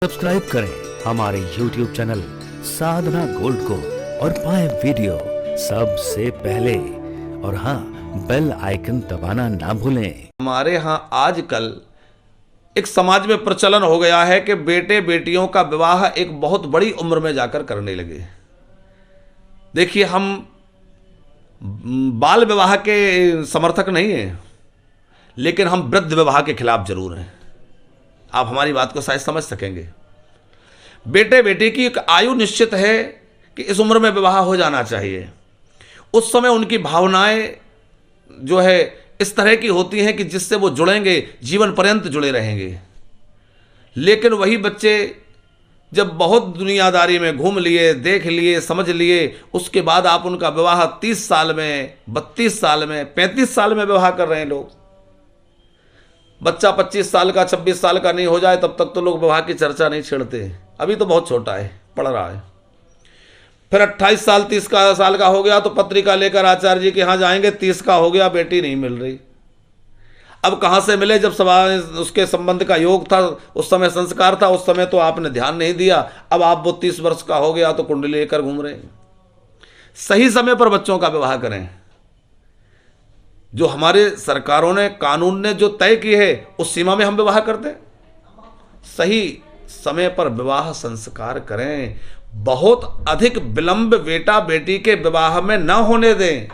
Subscribe करें हमारे YouTube channel साधना gold को और पाएं वीडियो सबसे पहले। और हाँ, बेल आइकन दबाना ना भूलें। हमारे यहाँ आजकल एक समाज में प्रचलन हो गया है कि बेटे बेटियों का विवाह एक बहुत बड़ी उम्र में जाकर करने लगे। देखिए, हम बाल विवाह के समर्थक नहीं हैं, लेकिन हम वृद्ध विवाह के खिलाफ जरूर हैं। आप हमारी बात को शायद समझ सकेंगे। बेटे बेटी की एक आयु निश्चित है कि इस उम्र में विवाह हो जाना चाहिए। उस समय उनकी भावनाएं जो है इस तरह की होती हैं कि जिससे वो जुड़ेंगे, जीवन पर्यंत जुड़े रहेंगे। लेकिन वही बच्चे जब बहुत दुनियादारी में घूम लिए, देख लिए, समझ लिए, उसके बाद आप उनका विवाह 30 साल में, 32 साल में, 35 साल में विवाह कर रहे हैं लोग। बच्चा 25 साल का, 26 साल का नहीं हो जाए तब तक तो लोग विवाह की चर्चा नहीं छेड़ते। अभी तो बहुत छोटा है, पढ़ रहा है। फिर 28 साल 30 साल का हो गया तो पत्रिका लेकर आचार्य जी के यहाँ जाएंगे, 30 का हो गया, बेटी नहीं मिल रही। अब कहाँ से मिले? जब उसके संबंध का योग था, उस समय संस्कार था, उस समय तो आपने ध्यान नहीं दिया। अब आप वो 30 वर्ष का हो गया तो कुंडली लेकर घूम रहे हैं। सही समय पर बच्चों का विवाह करें। जो हमारे सरकारों ने, कानून ने जो तय की है उस सीमा में हम विवाह करते हैं। सही समय पर विवाह संस्कार करें। बहुत अधिक विलंब बेटा बेटी के विवाह में न होने दें।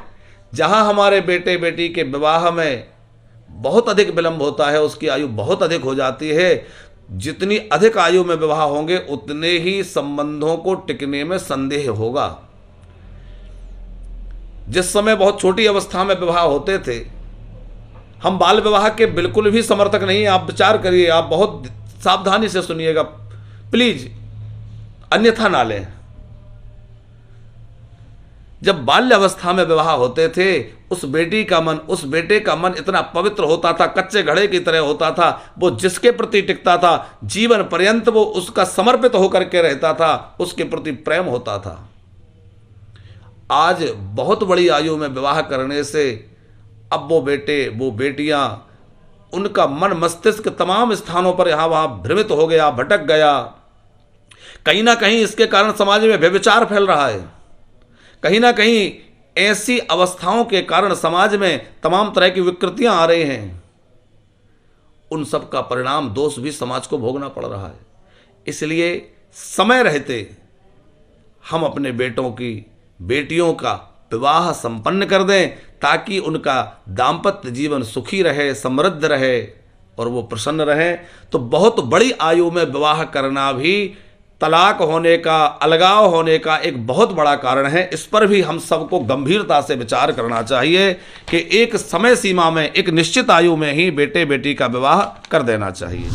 जहां हमारे बेटे बेटी के विवाह में बहुत अधिक विलंब होता है, उसकी आयु बहुत अधिक हो जाती है। जितनी अधिक आयु में विवाह होंगे उतने ही संबंधों को टिकने में संदेह होगा। जिस समय बहुत छोटी अवस्था में विवाह होते थे, हम बाल विवाह के बिल्कुल भी समर्थक नहीं। आप विचार करिए, आप बहुत सावधानी से सुनिएगा प्लीज, अन्यथा ना लें। जब बाल्य अवस्था में विवाह होते थे, उस बेटी का मन, उस बेटे का मन इतना पवित्र होता था, कच्चे घड़े की तरह होता था। वो जिसके प्रति टिकता था, जीवन पर्यंत वो उसका समर्पित होकर के रहता था, उसके प्रति प्रेम होता था। आज बहुत बड़ी आयु में विवाह करने से अब वो बेटे, वो बेटियां, उनका मन मस्तिष्क तमाम स्थानों पर यहाँ वहाँ भ्रमित हो गया, भटक गया। कहीं ना कहीं इसके कारण समाज में व्यभिचार फैल रहा है। कहीं ना कहीं ऐसी अवस्थाओं के कारण समाज में तमाम तरह की विकृतियां आ रही हैं। उन सब का परिणाम, दोष भी समाज को भोगना पड़ रहा है। इसलिए समय रहते हम अपने बेटों की, बेटियों का विवाह संपन्न कर दें, ताकि उनका दाम्पत्य जीवन सुखी रहे, समृद्ध रहे और वो प्रसन्न रहें। तो बहुत बड़ी आयु में विवाह करना भी तलाक होने का, अलगाव होने का एक बहुत बड़ा कारण है। इस पर भी हम सबको गंभीरता से विचार करना चाहिए कि एक समय सीमा में, एक निश्चित आयु में ही बेटे बेटी का विवाह कर देना चाहिए।